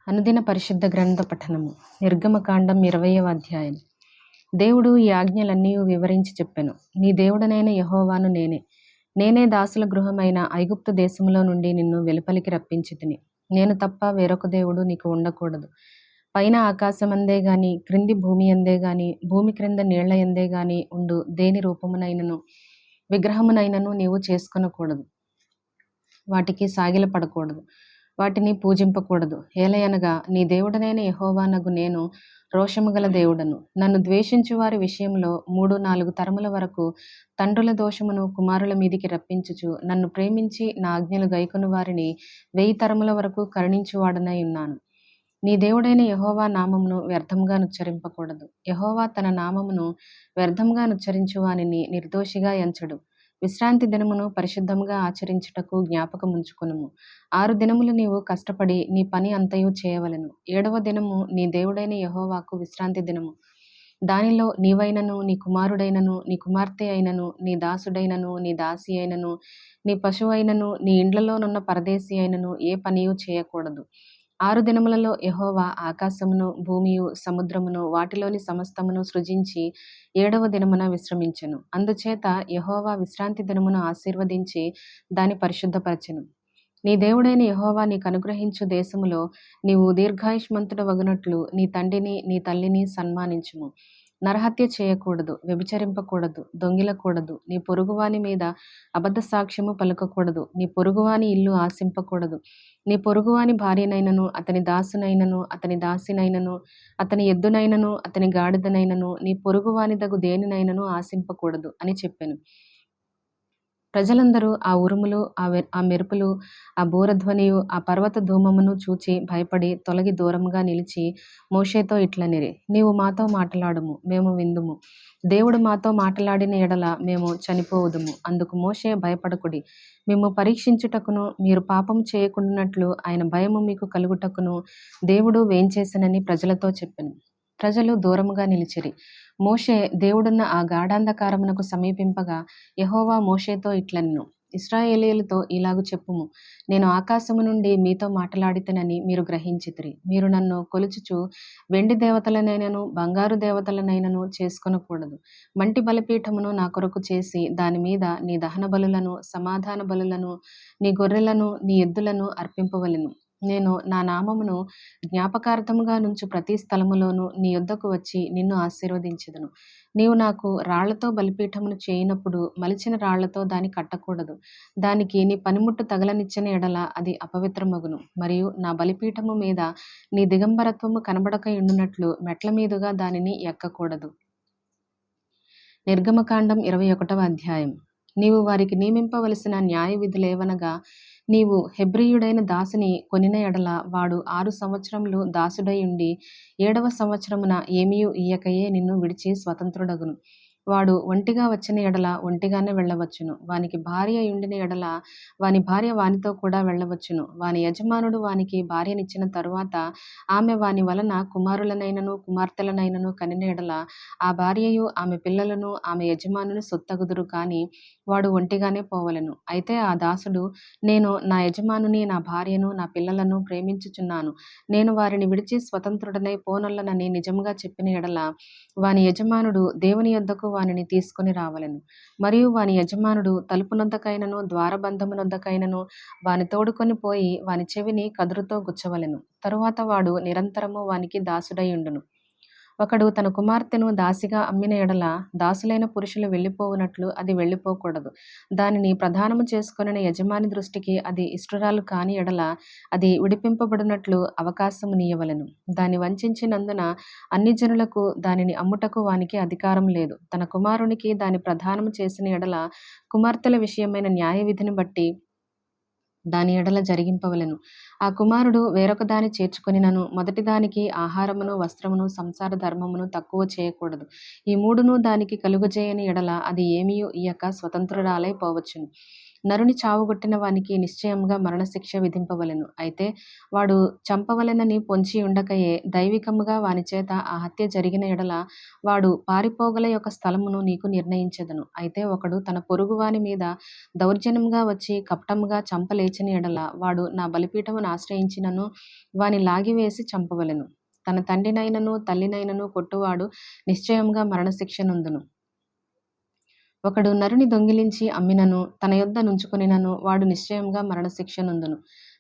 అనుదిన పరిశుద్ధ గ్రంథ పఠనము. నిర్గమకాండం 20వ అధ్యాయం. దేవుడు ఈ ఆజ్ఞలన్నీ వివరించి చెప్పెను. నీ దేవుడనైన యెహోవాను నేనే దాసుల గృహమైన ఐగుప్తు దేశములో నుండి నిన్ను వెలుపలికి రప్పించితిని. నేను తప్ప వేరొక దేవుడు నీకు ఉండకూడదు. పైన ఆకాశమందే గాని, క్రింది భూమి యందే గాని, భూమి క్రింద నీళ్ల యందే గాని ఉండు దేని రూపమునైనను విగ్రహమునైనను నీవు చేసుకొనకూడదు. వాటికి సాగిలపడకూడదు, వాటిని పూజింపకూడదు. ఏలయనగా నీ దేవుడనైన యెహోవానగు నేను రోషము గల దేవుడను. నన్ను ద్వేషించు వారి విషయంలో 3-4 తరముల వరకు తండ్రుల దోషమును కుమారుల మీదికి రప్పించుచు, నన్ను ప్రేమించి నా ఆజ్ఞలు గైకొను వారిని 1000 తరముల వరకు కరుణించువాడనై ఉన్నాను. నీ దేవుడైన యెహోవా నామమును వ్యర్థముగా నుచ్చరింపకూడదు. యెహోవా తన నామమును వ్యర్థముగా నుచ్చరించు వానిని నిర్దోషిగా ఎంచడు. విశ్రాంతి దినమును పరిశుద్ధముగా ఆచరించుటకు జ్ఞాపకముంచుకొనుము. 6 దినములు నీవు కష్టపడి నీ పని అంతయు చేయవలెను. 7వ దినము నీ దేవుడైన యెహోవాకు విశ్రాంతి దినము. దానిలో నీవైనను, నీ కుమారుడైనను, నీ కుమార్తె అయినను, నీ దాసుడైనను, నీ దాసి అయినను, నీ పశువైనను, నీ ఇండ్లలోనున్న పరదేశి అయినను ఏ పనియు చేయకూడదు. 6 దినములలో యెహోవా ఆకాశమును, భూమియు, సముద్రమును, వాటిలోని సమస్తమును సృజించి 7వ దినమున విశ్రమించెను. అందుచేత యెహోవా విశ్రాంతి దినమును ఆశీర్వదించి దాని పరిశుద్ధపరచెను. నీ దేవుడైన యెహోవా నీకు అనుగ్రహించు దేశములో నీవు దీర్ఘాయుష్మంతుడవగునట్లు నీ తండ్రిని నీ తల్లిని సన్మానించుము. నరహత్య చేయకూడదు, వ్యభిచరింపకూడదు, దొంగిలకూడదు, నీ పొరుగువాని మీద అబద్ధ సాక్ష్యము పలుకకూడదు, నీ పొరుగువాని ఇల్లు ఆశింపకూడదు, నీ పొరుగువాని భార్యనైనను, అతని దాసునైనను, అతని దాసినైనను, అతని ఎద్దునైనను, అతని గాడిదనైనను, నీ పొరుగువానిదగు దేనినైనను ఆశింపకూడదు అని చెప్పెను. ప్రజలందరూ ఆ ఉరుములు, ఆ మెరుపులు, ఆ బూరధ్వనియు, ఆ పర్వత ధూమమును చూచి భయపడి తొలగి దూరముగా నిలిచి మోషేతో ఇట్లనిరి, నీవు మాతో మాటలాడుము, మేము విందుము. దేవుడు మాతో మాటలాడిన ఎడల మేము చనిపోవుదుము. అందుకు మోషే, భయపడకుడి, మిమ్ము పరీక్షించుటకును మీరు పాపము చేయకుండానట్లు ఆయన భయము మీకు కలుగుటకును దేవుడు వేంచేసెనని ప్రజలతో చెప్పెను. ప్రజలు దూరముగా నిలిచిరి. మోషే దేవుడున్న ఆ గాఢాంధకారమునకు సమీపింపగా యెహోవా మోషేతో ఇట్లనెను, ఇశ్రాయేలీయులతో ఇలాగు చెప్పుము, నేను ఆకాశము నుండి మీతో మాటలాడితేనని మీరు గ్రహించితిరి. మీరు నన్ను కొలుచుచు వెండి దేవతలనైనను బంగారు దేవతలనైనను చేసుకొనకూడదు. మంటి బలిపీఠమును నా కొరకు చేసి దాని మీద నీ దహన బలులను, సమాధాన బలులను, నీ గొర్రెలను, నీ ఎద్దులను అర్పింపవలెను. నేను నా నామమును జ్ఞాపకార్థముగా నుంచు ప్రతి స్థలములోనూ నీ యొద్దకు వచ్చి నిన్ను ఆశీర్వదించెదను. నీవు నాకు రాళ్లతో బలిపీఠమును చేయనప్పుడు మలిచిన రాళ్లతో దాన్ని కట్టకూడదు. దానికి నీ పనిముట్టు తగలనిచ్చిన ఎడల అది అపవిత్రమగును. మరియు నా బలిపీఠము మీద నీ దిగంబరత్వము కనబడక ఉండునట్లు మెట్ల మీదుగా దానిని ఎక్కకూడదు. నిర్గమకాండం 21వ అధ్యాయం. నీవు వారికి నియమింపవలసిన న్యాయ విధులేవనగా, నీవు హెబ్రీయుడైన దాసుని కొనిన ఎడల వాడు 6 సంవత్సరములు దాసుడై ఉండి 7వ సంవత్సరమున ఏమీయు ఇయ్యకయే నిన్ను విడిచి స్వతంత్రుడగును. వాడు ఒంటిగా వచ్చిన ఎడల ఒంటిగానే వెళ్ళవచ్చును. వానికి భార్య ఉండిన ఎడల వాని భార్య వానితో కూడా వెళ్ళవచ్చును. వాని యజమానుడు వానికి భార్యనిచ్చిన తరువాత ఆమె వాని వలన కుమారులనైనను కుమార్తెలనైనను కనిన ఎడల ఆ భార్యయు ఆమె పిల్లలను ఆమె యజమానుని సొత్తగుదురు. కానీ వాడు ఒంటిగానే పోవలెను. అయితే ఆ దాసుడు, నేను నా యజమానుని, నా భార్యను, నా పిల్లలను ప్రేమించుచున్నాను, నేను వారిని విడిచి స్వతంత్రుడనై పోనొల్లనని నిజముగా చెప్పిన ఎడల వాని యజమానుడు దేవుని యొద్దకు వానిని తీసుకొని రావలెను. మరియు వాని యజమానుడు తలుపునొద్దకైనను ద్వారబంధమునొద్దకైనను వాని తోడుకొని పోయి వాని చెవిని కదురుతో గుచ్చవలెను. తరువాత వాడు నిరంతరము వానికి దాసుడై ఉండును. ఒకడు తన కుమార్తెను దాసిగా అమ్మిన ఎడల దాసులైన పురుషులు వెళ్ళిపోవునట్లు అది వెళ్ళిపోకూడదు. దానిని ప్రదానము చేసుకొనిన యజమాని దృష్టికి అది ఇష్టురాలు కాని ఎడల అది విడిపింపబడినట్లు అవకాశమునియ్యవలెను. దాన్ని వంచినందున అన్ని జనులకు దానిని అమ్ముటకు వానికి అధికారం లేదు. తన కుమారునికి దాని ప్రదానము చేసిన ఎడల కుమార్తెల విషయమైన న్యాయ విధిని బట్టి దాని ఎడల జరిగింపవలెను. ఆ కుమారుడు వేరొక దాని చేర్చుకొనినను మొదటి దానికి ఆహారమును, వస్త్రమును, సంసార ధర్మమును తక్కువ చేయకూడదు. ఈ 3ను దానికి కలుగజేయని ఎడల అది ఏమీయు ఇయ్యక స్వతంత్రురాలై పోవచ్చును. నరుని చావుగొట్టిన వానికి నిశ్చయముగా మరణశిక్ష విధింపవలెను. అయితే వాడు చంపవలెనని పొంచి ఉండకయే దైవికముగా వాని చేత ఆ హత్య జరిగిన ఎడల వాడు పారిపోగల యొక్క స్థలమును నీకు నిర్ణయించెదను. అయితే ఒకడు తన పొరుగువాని మీద దౌర్జన్యముగా వచ్చి కపటముగా చంపలేచిన ఎడల వాడు నా బలిపీఠమును ఆశ్రయించినను వాని లాగివేసి చంపవలెను. తన తండ్రినైనను తల్లినైనను కొట్టువాడు నిశ్చయముగా మరణశిక్ష నొందును. ఒకడు నరుని దొంగిలించి అమ్మినను తన యొద్ద నుంచుకొనినను వాడు నిశ్చయముగా మరణశిక్ష నొందును.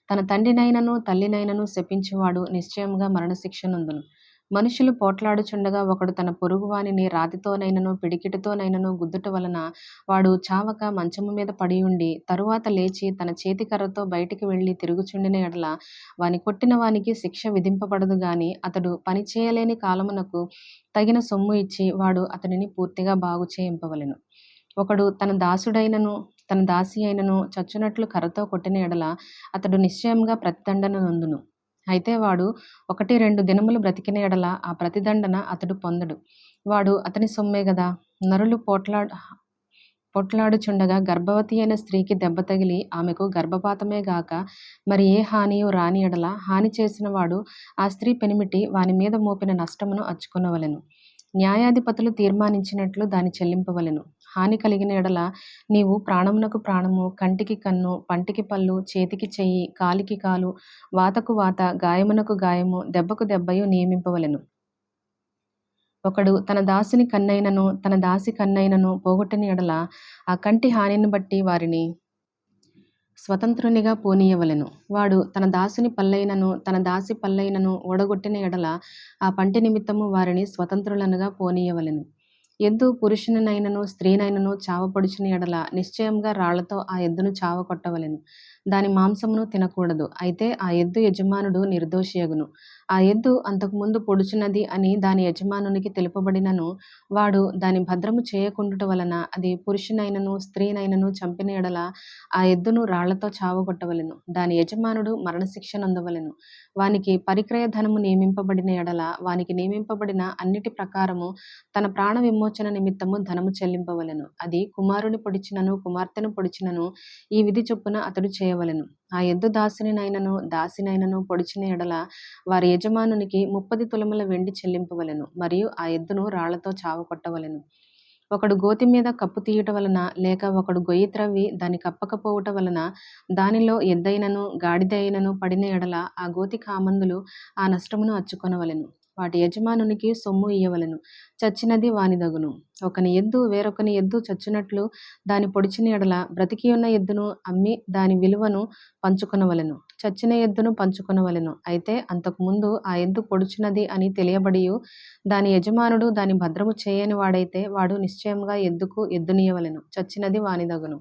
తన తండ్రినైనను తల్లినైనను శపించువాడు నిశ్చయముగా మరణశిక్ష నొందును. మనుషులు పోట్లాడుచుండగా ఒకడు తన పొరుగువానిని రాతితోనైనను పిడికిటితోనైనను గుద్దుట వలన వాడు చావక మంచము మీద పడియుండి తరువాత లేచి తన చేతికర్రతో బయటికి వెళ్లి తిరుగుచుండిన ఎడల వాని కొట్టిన వానికి శిక్ష విధింపబడదు గాని అతడు పని చేయలేని కాలమునకు తగిన సొమ్ము ఇచ్చి వాడు అతనిని పూర్తిగా బాగు చేయింపవలెను. ఒకడు తన దాసుడైనను తన దాసి అయినను చచ్చునట్లు కర్రతో కొట్టిన ఎడల అతడు నిశ్చయంగా ప్రతిదండన నొందును. అయితే వాడు 1-2 దినములు బ్రతికిన ఎడల ఆ ప్రతిదండన అతడు పొందడు. వాడు అతని సొమ్మే గదా. నరులు పొట్లాడుచుండగా గర్భవతి అయిన స్త్రీకి దెబ్బ తగిలి ఆమెకు గర్భపాతమే గాక మరి ఏ హానియు రాని ఎడల హాని చేసిన వాడు ఆ స్త్రీ పెనిమిటి వాని మీద మోపిన నష్టమును అచ్చుకొనవలెను. న్యాయాధిపతులు తీర్మానించినట్లు దాని చెల్లింపవలెను. హాని కలిగిన ఎడల నీవు ప్రాణమునకు ప్రాణము, కంటికి కన్ను, పంటికి పళ్ళు, చేతికి చెయ్యి, కాలికి కాలు, వాతకు వాత, గాయమునకు గాయము, దెబ్బకు దెబ్బయు నియమింపవలెను. ఒకడు తన దాసుని కన్నైనను తన దాసి కన్నైనను పోగొట్టిన ఎడల ఆ కంటి హానిని బట్టి వారిని స్వతంత్రునిగా పోనీయవలెను. వాడు తన దాసుని పల్లైనను తన దాసి పల్లైనను ఓడగొట్టిన ఎడల ఆ పంటి నిమిత్తము వారిని స్వతంత్రులనుగా పోనీయవలెను. ఎద్దు పురుషునినైనను స్త్రీనైనను చావపొడిచిన ఎడల నిశ్చయంగా రాళ్లతో ఆ ఎద్దును చావకొట్టవలెను. దాని మాంసమును తినకూడదు. అయితే ఆ ఎద్దు యజమానుడు నిర్దోషియగును. ఆ ఎద్దు అంతకుముందు పొడుచున్నది అని దాని యజమానునికి తెలుపబడినను వాడు దాని భద్రము చేయకుండుట వలన అది పురుషునైనను స్త్రీనైనను చంపిన ఎడల ఆ ఎద్దును రాళ్లతో చావగొట్టవలెను. దాని యజమానుడు మరణశిక్ష నొందవలెను. వానికి పరిక్రయ ధనము నియమింపబడిన ఎడల వానికి నియమింపబడిన అన్నిటి ప్రకారము తన ప్రాణ విమోచన నిమిత్తము ధనము చెల్లింపవలెను. అది కుమారుని పొడిచినను కుమార్తెను పొడిచినను ఈ విధి చొప్పున అతడు చేయవలెను. ఆ ఎద్దు దాసునినైనను దాసినైనను పొడిచిన ఎడల వారి యజమానునికి 30 తులముల వెండి చెల్లింపవలెను. మరియు ఆ ఎద్దును రాళ్లతో చావకొట్టవలెను. ఒకడు గోతి మీద కప్పు తీయుట వలన లేక ఒకడు గొయ్యి త్రవ్వి దాని కప్పకపోవుట వలన దానిలో ఎద్దైనను గాడిద అయినను పడిన ఎడల ఆ గోతి కామందులు ఆ నష్టమును అచ్చుకొనవలెను. వాటి యజమానునికి సొమ్ము ఇయ్యవలెను. చచ్చినది వానిదగును. ఒకని ఎద్దు వేరొకని ఎద్దు చచ్చునట్లు దాని పొడిచిన ఎడల బ్రతికియున్న ఎద్దును అమ్మి దాని విలువను పంచుకొనవలెను. చచ్చిన ఎద్దును పంచుకొనవలెను. అయితే అంతకుముందు ఆ ఎద్దు పొడుచున్నది అని తెలియబడియు దాని యజమానుడు దాని భద్రము చేయని వాడైతే వాడు నిశ్చయముగా ఎద్దుకు ఎద్దునియ్యవలెను. చచ్చినది వానిదగును.